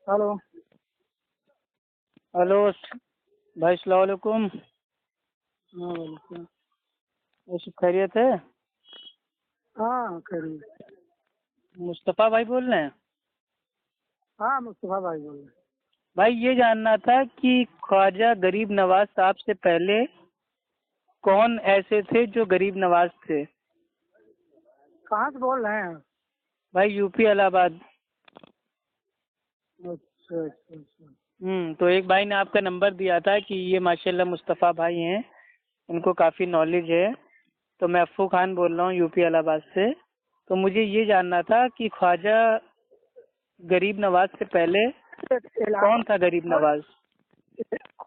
Hello hello भाई, अस्सलाम वालेकुम। हाँ बोलो। सब खैरियत है? हाँ खैरियत। मुस्तफ़ा भाई बोल रहे हैं? हाँ मुस्तफा भाई बोल रहे। भाई ये जानना था कि ख्वाजा गरीब नवाज साहब से पहले कौन ऐसे थे जो गरीब नवाज थे? कहाँ से बोल रहे हैं? भाई यूपी इलाहाबाद। अच्छा अच्छा अच्छा। तो एक भाई ने आपका नंबर दिया था कि ये माशाल्लाह मुस्तफ़ा भाई हैं, इनको काफ़ी नॉलेज है। तो मैं अफ़ू खान बोल रहा हूँ यूपी इलाहाबाद से। तो मुझे ये जानना था कि ख्वाजा गरीब नवाज से पहले कौन था गरीब नवाज?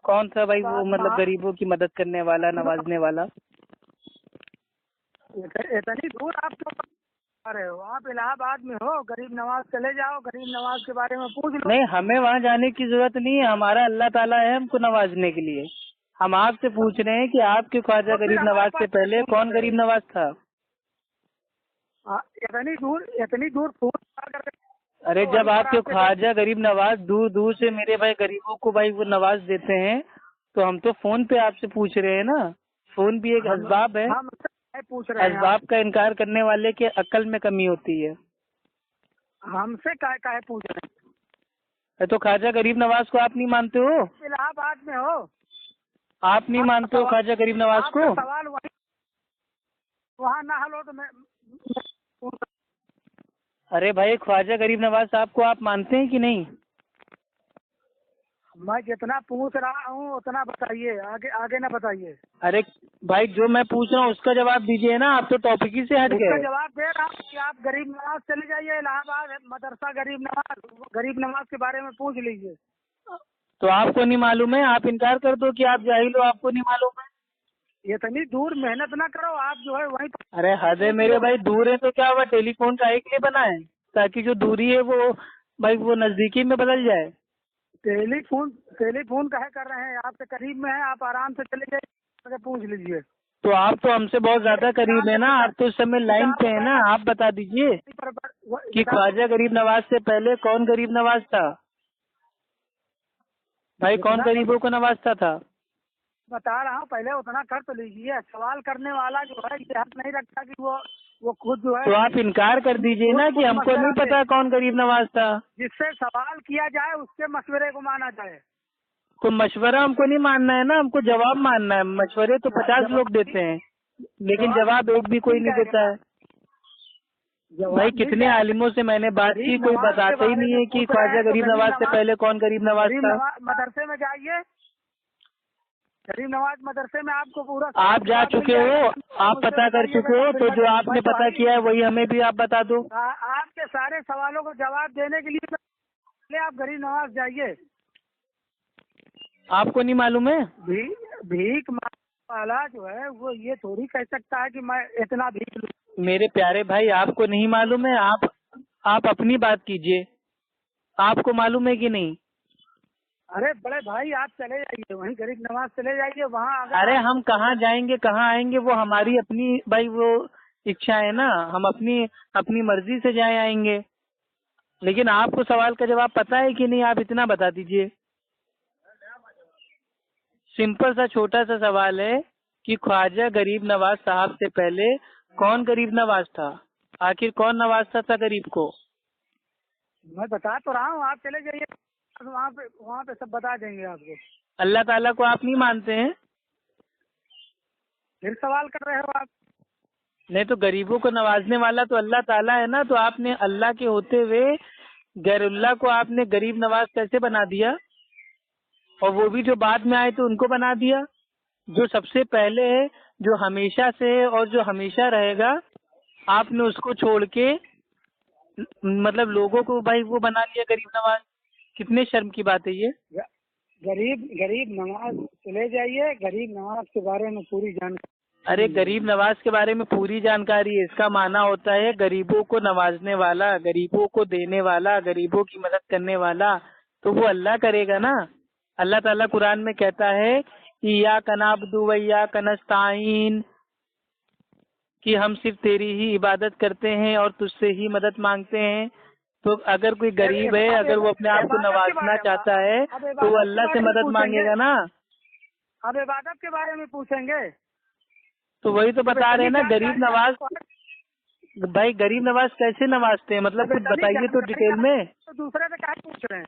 कौन था भाई वो, मतलब गरीबों की मदद करने वाला, नवाजने वाला? इतनी दूर आप क्यों आ रहे हो? आप इलाहाबाद में हो, गरीब नवाज चले जाओ, गरीब नवाज के बारे में पूछ लो। नहीं, हमें वहाँ जाने की जरूरत नहीं है, हमारा अल्लाह ताला है हमको नवाजने के लिए। हम आपसे पूछ रहे हैं कि आपके ख्वाजा तो फिर गरीब हमारे नवाज से पास पहले फोन कौन कर रहे गरीब हो? नवाज था? इतनी दूर फोन कर रहे अरे हो, जब वहीं पर आपके आपके घर। ख्वाजा गरीब नवाज दूर दूर से मेरे भाई गरीबों को भाई वो नवाज देते हैं, तो हम तो फोन पे आपसे पूछ रहे हैं ना। फोन भी एक असबाब है, हम उससे पूछ रहे हैं आप। असबाब का इनकार करने वाले के अक्ल में कमी होती है। हमसे काहे पूछ रहे तो ख्वाजा गरीब नवाज को आप नहीं मानते हो? हैं? इलाहाबाद में हो? आप नहीं आपका मानते हो सवाल ख्वाजा गरीब नवाज आपका को? सवाल वही वहाँ ना हल हो तो मैं अरे भाई, ख्वाजा गरीब नवाज साहब को आप मानते हैं कि नहीं? जितना पूछ रहा हूँ उतना बताइए, आगे आगे ना बताइए। अरे भाई, जो मैं पूछ रहा हूँ उसका जवाब दीजिए ना, आप तो टॉपिक ही से हट उसका गए। जवाब दे रहा हूँ कि आप गरीब नवाज चले जाइए, इलाहाबाद मदरसा गरीब नवाज के बारे में पूछ लीजिए। तो आपको नहीं मालूम है? आप इनकार कर दो कि आप जाहिल हो, आपको नहीं मालूम है। इतनी दूर मेहनत ना करो, आप जो है वहीं पर अरे हद है पूछ मेरे लो। भाई, दूर है तो क्या हुआ, टेलीफोन का एक लिए बना है ताकि जो दूरी है वो भाई वो नजदीकी में बदल जाए। टेलीफोन टेलीफोन काहे कर रहे हैं? आपके करीब में है, आप आराम से चले जाइए, पूछ लीजिए। तो आप तो हमसे बहुत ज्यादा करीब है ना, आप तो इस समय लाइन किताब पे है ना। वगैरह आप बता दीजिए कि ख्वाजा गरीब नवाज से पहले कौन गरीब नवाज था? भाई कौन जितना गरीबों को नवाजता था? बता रहा हूँ, पहले उतना कर तो लीजिए। सवाल करने वाला जो है ये हक नहीं रखता कि वो खुद जो है तो आप इनकार कर दीजिए ना कि खुद हमको नहीं मशवरा दे। पता कौन गरीब नवाज था। जिससे सवाल किया जाए उसके मशवरे को माना जाए। तो मशवरा हमको नहीं मानना है ना, हमको जवाब मानना है। मशवरे तो 50 जवाब लोग देते हैं, लेकिन जवाब जवाब एक भी कोई मिल नहीं देता जाएगा, है। भाई जवाब मिल कितने जाएगा। आलिमों से मैंने बात की, गरीब कोई नवाज के बताता ही बारे नहीं में है कि पूछ रहे ख्वाजा हैं तो गरीब नवाज से पहले कौन गरीब नवाज गरीब था। नवाज मदरसे में जाइए। गरीब नवाज मदरसे में आपको पूरा आप जा जवाब मिल चुके जाएगा। हो, आप मुझसे पता कर बताइएगा चुके तो हो, फिर तो जो मैं आपने तो पता किया है वही हमें भी आप बता दो। आपके सारे सवालों को जवाब देने के लिए पहले आप गरीब नवाज जाइए। आपको नहीं मालूम है? भीख मांगने वाला जो है वो ये थोड़ी कह सकता है कि मैं इतना भीख लूं। मेरे प्यारे भाई, आपको नहीं मालूम है? आप अपनी बात कीजिए, आपको मालूम है कि नहीं? अरे बड़े भाई आप चले जाइए, वहीं गरीब नवाज चले जाइए। वहाँ अगर अरे आप हम कहाँ जाएंगे, कहाँ आएंगे, वो हमारी अपनी भाई वो इच्छा है ना। हम अपनी अपनी मर्जी से जाए आएंगे। लेकिन आपको सवाल का जवाब पता है कि नहीं, आप इतना बता दीजिए। सिंपल सा छोटा सा सवाल है कि ख्वाजा गरीब नवाज साहब से पहले कौन गरीब नवाज था? आखिर कौन नवाजता था गरीब को? मैं बता तो रहा हूँ, आप चले जाइए, वहाँ पे सब बता देंगे आपको। अल्लाह ताला को आप नहीं मानते हैं? फिर सवाल कर रहे हो आप? नहीं तो गरीबों को नवाजने वाला तो अल्लाह ताला है ना। तो आपने अल्लाह के होते हुए गैरुल्लाह को आपने गरीब नवाज कैसे बना दिया? और वो भी जो बाद में आए तो उनको बना दिया। जो सबसे पहले है, जो हमेशा से है और जो हमेशा रहेगा, आपने उसको छोड़ के मतलब लोगों को भाई वो बना लिया गरीब नवाज। कितने शर्म की बात है ये। गरीब गरीब नवाज चले जाइए, गरीब नवाज के बारे में पूरी जानकारी। अरे गरीब नवाज के बारे में पूरी जानकारी है, इसका माना होता है गरीबों को नवाजने वाला, गरीबों को देने वाला, गरीबों की मदद करने वाला। तो वो अल्लाह करेगा ना। अल्लाह ताला कुरान में कहता है इय्याका नअबुदु व इय्याका नस्ताईन, कि हम सिर्फ तेरी ही इबादत करते हैं और तुझसे ही मदद मांगते हैं। تو اگر کوئی غریب ہے, اگر وہ اپنے آپ کو نوازنا چاہتا ہے تو وہ اللہ سے مدد مانگے گا نا. اب عبادت کے بارے میں پوچھیں گے تو وہی تو بتا رہے ہیں نا, غریب نواز. بھائی غریب نواز کیسے نوازتے ہیں, مطلب کچھ بتائیے تو ڈیٹیل میں. تو دوسرے سے کیا پوچھ رہے ہیں؟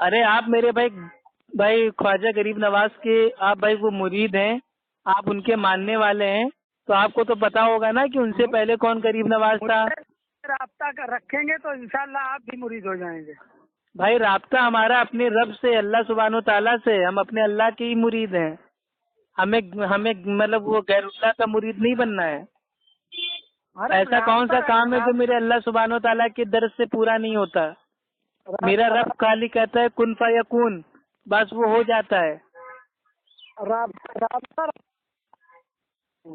ارے آپ میرے بھائی خواجہ غریب نواز کے آپ بھائی وہ مرید ہیں, آپ ان کے ماننے والے ہیں, تو آپ کو تو پتا ہوگا نا کہ ان سے پہلے کون غریب نواز تھا. رابطہ رکھیں گے تو انشاءاللہ آپ بھی مرید ہو جائیں گے. بھائی رابطہ ہمارا اپنے رب سے, اللہ سبحانہ و تعالیٰ سے. ہم اپنے اللہ کے ہی مرید ہیں. ہمیں مطلب وہ غیر اللہ کا مرید نہیں بننا ہے. ایسا کون سا کام ہے جو میرے اللہ سبحانہ و تعالیٰ کے درد سے پورا نہیں ہوتا. میرا رب خالی کہتا ہے کن فیکون, بس وہ ہو جاتا ہے.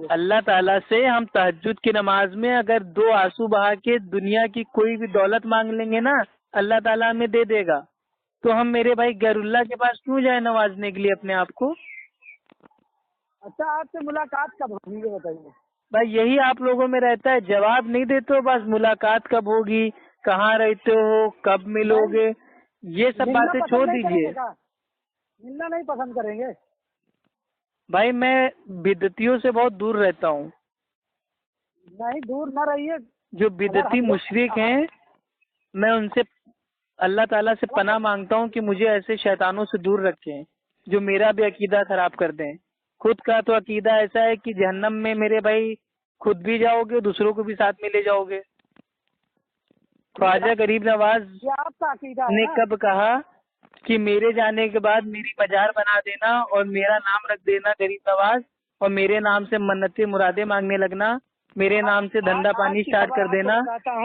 اللہ تعالیٰ سے ہم تہجد کی نماز میں اگر 2 آنسو بہا کے دنیا کی کوئی بھی دولت مانگ لیں گے نا, اللہ تعالیٰ ہمیں دے دے گا. تو ہم میرے بھائی غیر اللہ کے پاس کیوں جائیں نوازنے کے لیے اپنے آپ کو. اچھا آپ سے ملاقات کب ہوگی یہ بتائیے. بھائی یہی آپ لوگوں میں رہتا ہے, جواب نہیں دیتے ہو, بس ملاقات کب ہوگی, کہاں رہتے ہو, کب ملو گے, یہ سب باتیں چھوڑ دیجیے. ملنا نہیں پسند کریں گے. بھائی میں بدعتیوں سے بہت دور رہتا ہوں. نہیں دور نہ رہیے. جو بدعتی مشرک ہیں میں ان سے اللہ تعالیٰ سے پناہ مانگتا ہوں کہ مجھے ایسے شیطانوں سے دور رکھیں جو میرا بھی عقیدہ خراب کر دیں. خود کا تو عقیدہ ایسا ہے کہ جہنم میں میرے بھائی خود بھی جاؤ گے, دوسروں کو بھی ساتھ میں لے جاؤ گے. خواجہ غریب نواز نے کب کہا کہ میرے جانے کے بعد میری مزار بنا دینا اور میرا نام رکھ دینا غریب نواز, اور میرے نام سے منتیں مرادیں مانگنے لگنا, میرے نام سے دھندا پانی اسٹارٹ کر دینا,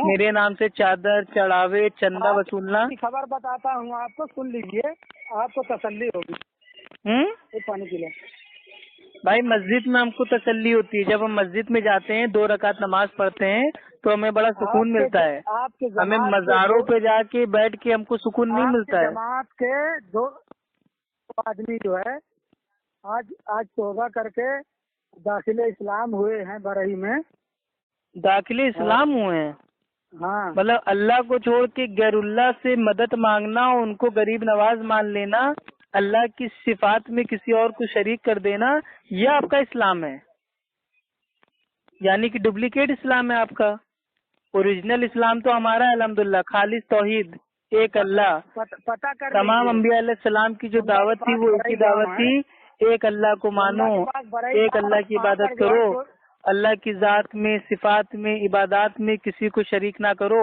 میرے نام سے چادر چڑھاوے چندہ وصولنا. خبر بتاتا ہوں آپ کو, سن لیجیے, آپ کو تسلی ہوگی. پانی پی لیں. بھائی مسجد میں ہم کو تسلی ہوتی ہے, جب ہم مسجد میں جاتے ہیں 2 رکعت نماز پڑھتے ہیں تو ہمیں بڑا سکون ملتا ہے. ہمیں مزاروں پہ جا کے بیٹھ کے ہم کو سکون نہیں ملتا ہے. جماعت کے 2 آدمی جو ہے آج توبہ کر کے داخل اسلام ہوئے ہیں برہی میں. داخل اسلام ہوئے ہیں. ہاں مطلب اللہ کو چھوڑ کے غیر اللہ سے مدد مانگنا, ان کو غریب نواز مان لینا, اللہ کی صفات میں کسی اور کو شریک کر دینا, یہ آپ کا اسلام ہے. یعنی کہ ڈپلیکیٹ اسلام ہے آپ کا. اوریجنل اسلام تو ہمارا ہے الحمدللہ, خالص توحید, ایک اللہ. تمام انبیاء علیہ السلام کی جو دعوت تھی وہ ایک ہی دعوت تھی, ایک اللہ کو مانو, ایک اللہ کی عبادت کرو, اللہ کی ذات میں صفات میں عبادات میں کسی کو شریک نہ کرو.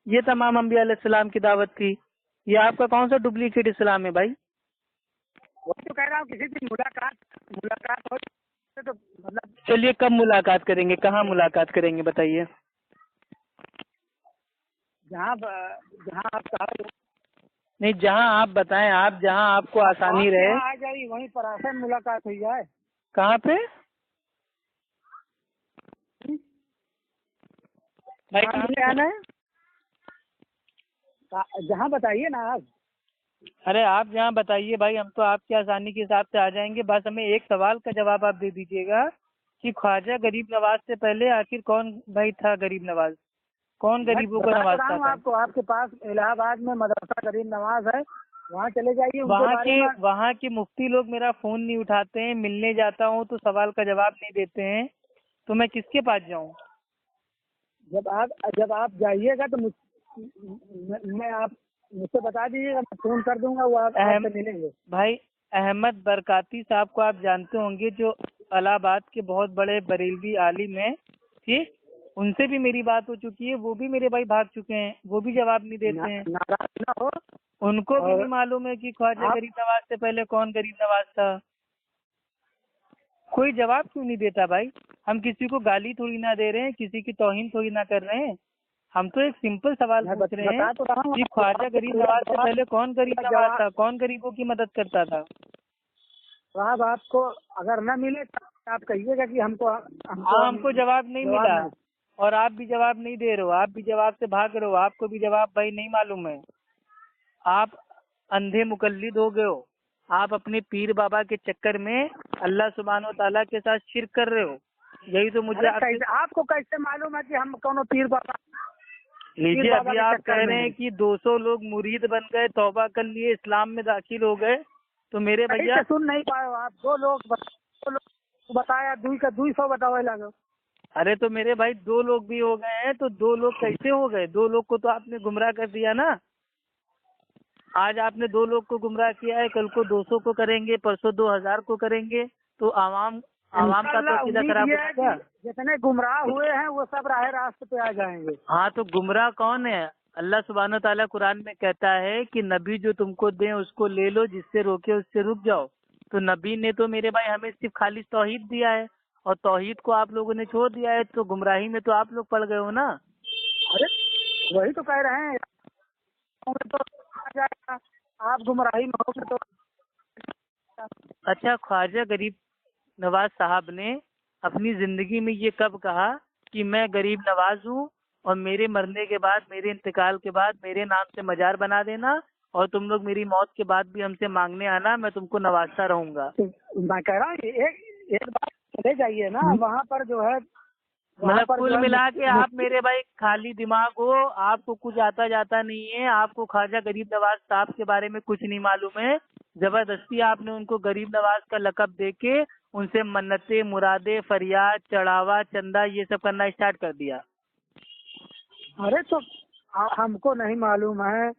یہ تمام انبیاء علیہ السلام کی دعوت تھی. یہ آپ کا کون سا ڈپلیکیٹ اسلام ہے بھائی؟ وہ تو کہہ رہا ہوں کسی دن ملاقات ہو تو مطلب. چلیے کب ملاقات کریں گے, کہاں ملاقات کریں گے بتائیے. جہاں آپ نہیں, جہاں آپ بتائیں, آپ جہاں آپ کو آسانی رہے آ جائیے وہیں پر آسان ملاقات ہوئی جائے. کہاں پہ بھائی, کہاں پہ آنا ہے؟ جہاں بتائیے نا آپ. ارے آپ جہاں بتائیے بھائی, ہم تو آپ کی آسانی کے حساب سے آ جائیں گے. بس ہمیں ایک سوال کا جواب آپ دے دیجیے گا کہ خواجہ غریب نواز سے پہلے آخر کون بھائی تھا غریب نواز, کون غریبوں کو نوازتا تھا؟ آپ کو آپ کے پاس الہ آباد میں مدرسہ غریب نواز ہے, وہاں چلے جائیے. وہاں کے مفتی لوگ میرا فون نہیں اٹھاتے ہیں, ملنے جاتا ہوں تو سوال کا جواب نہیں دیتے ہیں, تو میں کس کے پاس جاؤں؟ جب آپ جائیے گا تو میں آپ مجھ سے بتا دیجیے گا, میں فون کر دوں گا, وہ آپ سے ملیں گے. بھائی احمد برکاتی صاحب کو آپ جانتے ہوں گے, جو الہ آباد کے بہت بڑے بریلوی عالم ہیں, ٹھیک, ان سے بھی میری بات ہو چکی ہے. وہ بھی میرے بھائی بھاگ چکے ہیں, وہ بھی جواب نہیں دیتے ہیں. ناراض نہ ہو, ان کو بھی نہیں معلوم ہے کہ خواجہ غریب نواز سے پہلے کون غریب نواز تھا. کوئی جواب کیوں نہیں دیتا بھائی؟ ہم کسی کو گالی تھوڑی نہ دے رہے ہیں, کسی کی توہین تھوڑی نہ کر رہے ہیں. ہم تو ایک سمپل سوال پوچھ رہے ہیں کہ خواجہ غریب نواز سے پہلے کون غریب نواز تھا, کون غریبوں کی مدد کرتا تھا؟ صاحب آپ کو اگر نہ ملے تو آپ کہیے گا کہ ہم کو جواب نہیں ملا, اور آپ بھی جواب نہیں دے رہے ہو, آپ بھی جواب سے بھاگ رہے ہو. آپ کو بھی جواب بھائی نہیں معلوم ہے. آپ اندھے مقلد ہو گئے ہو. آپ اپنے پیر بابا کے چکر میں اللہ سبحانہ و تعالیٰ کے ساتھ شرک کر رہے ہو. یہی تو مجھے آپ کو کیسے معلوم ہے کہ ہم کون پیر بابا؟ लीजिए अभी आप कह रहे हैं कि 200 लोग मुरीद बन गए, तौबा कर लिए, इस्लाम में दाखिल हो गए। तो मेरे भैया सुन नहीं पाए आप, दो लोग बताया, 200 बतावे लगे। अरे तो मेरे भाई 2 लोग भी हो गए हैं, तो 2 लोग कैसे हो गए? 2 लोग को तो आपने गुमराह कर दिया ना। आज आपने 2 लोग को गुमराह किया है, कल को 200 को करेंगे, परसों 2000 को करेंगे, तो आवाम का तो सीधा खराब होगा। जितने गुमराह हुए हैं वो सब राह रास्ते पे आ जाएंगे। हाँ, तो गुमराह कौन है? अल्लाह सुब्हानो ताला कुरान में कहता है कि नबी जो तुमको दे उसको ले लो, जिससे रोके उससे रुक जाओ। तो नबी ने तो मेरे भाई हमें सिर्फ खाली तौहीद दिया है, और तौहीद को आप लोगों ने छोड़ दिया है, तो गुमराही में तो आप लोग पड़ गए हो ना। अरे वही तो कह रहे हैं, तो आ जाएगा, आप गुमराही में होगे तो। अच्छा, ख्वाजा गरीब नवाज साहब ने अपनी जिंदगी में ये कब कहा कि मैं गरीब नवाज हूँ और मेरे मरने के बाद, मेरे इंतकाल के बाद मेरे नाम से मजार बना देना, और तुम लोग मेरी मौत के बाद भी हमसे मांगने आना, मैं तुमको नवाजता रहूंगा। तो मैं कह रहा हूँ एक बात चले जाइए ना, वहाँ पर जो है, मतलब कुल मिला के आप मेरे भाई खाली दिमाग हो, आपको कुछ आता जाता नहीं है, आपको ख्वाजा गरीब नवाज साहब के बारे में कुछ नहीं मालूम है। जबरदस्ती आपने उनको गरीब नवाज का लकब देके उनसे मन्नतें, मुरादे, फरियाद, चढ़ावा, चंदा ये सब करना स्टार्ट कर दिया। अरे तो हमको नहीं मालूम है,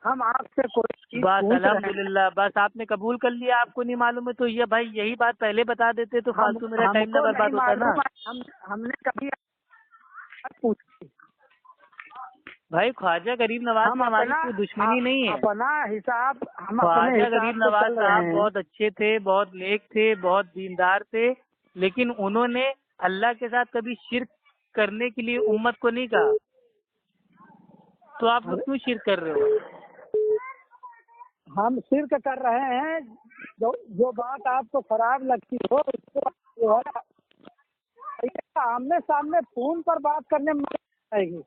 हम आपसे कोई बस अल्हम्दुलिल्लाह, बस आपने कबूल कर लिया, आपको नहीं मालूम है। तो ये भाई यही बात पहले बता देते तो फालतू मेरा टाइम ना बर्बाद होता ना। हमने कभी पूछी भाई, ख्वाजा गरीब नवाज में हमारी कोई दुश्मनी नहीं है। अपना हिसाब हम ख्वाजा गरीब नवाज साहब बहुत अच्छे थे, बहुत नेक थे, बहुत दीनदार थे, लेकिन उन्होंने अल्लाह के साथ कभी शिर्क करने के लिए उम्मत को नहीं कहा। तो आप लोग क्यों शिर्क कर रहे हो? हम शिर्क कर रहे हैं, जो बात आपको खराब लगती हो उसको जो है आमने सामने फोन पर बात करने में आएगी।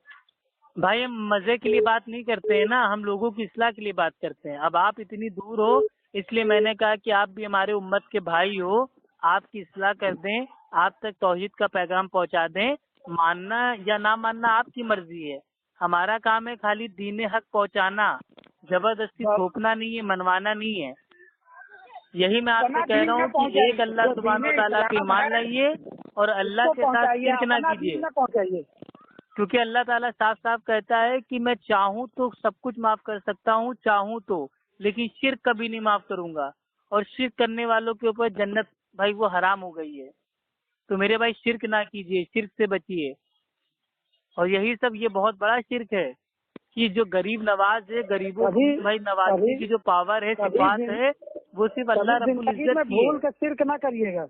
भाई हम मजे के लिए बात नहीं करते हैं ना, हम लोगों की इस्लाह के लिए बात करते हैं। अब आप इतनी दूर हो, इसलिए मैंने कहा कि आप भी हमारे उम्मत के भाई हो, आपकी इस्लाह कर दें, आप तक तौहीद का पैगाम पहुंचा दें। मानना या ना मानना आपकी मर्जी है, हमारा काम है खाली दीन हक पहुंचाना, जबरदस्ती थोपना नहीं है, मनवाना नहीं है। यही मैं आपसे कह रहा हूँ कि एक अल्लाह सुब्हानो तआला पे ईमान लाइए और अल्लाह के साथ शिर्क ना कीजिए, क्योंकि अल्लाह ताला साफ साफ कहता है कि मैं चाहूँ तो सब कुछ माफ कर सकता हूँ, चाहूँ तो, लेकिन शिर्क कभी नहीं माफ करूंगा। और शिर्क करने वालों के ऊपर जन्नत भाई वो हराम हो गई है। तो मेरे भाई शिर्क ना कीजिए, शिर्क से बचिए। और यही सब ये बहुत बड़ा शिर्क है कि जो गरीब नवाज है, गरीबों की भाई नवाजने की जो पावर है, सिफात है, वो सिर्फ अल्लाह रब्बुल इज्जत की है। भूल के शिर्क ना करिएगा,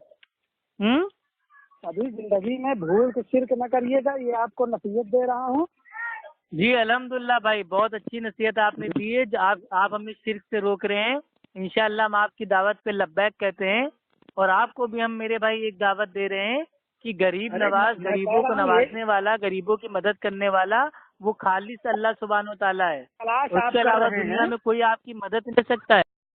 अभी जिंदगी में भूल के शिर्क न करिएगा, ये आपको नसीहत दे रहा हूँ। जी अल्हम्दुलिल्लाह भाई, बहुत अच्छी नसीहत आपने दी है। आप हमें शिर्क से रोक रहे हैं। इंशाअल्लाह हम आपकी दावत पे लब्बैक कहते हैं। और आपको भी हम मेरे भाई एक दावत दे रहे हैं कि गरीब नवाज, गरीबों को नवाजने वाला, गरीबों की मदद करने वाला वो खालिस अल्लाह सुब्हानो तआला है। उसके अलावा दुनिया में कोई आपकी मदद नहीं कर सकता है।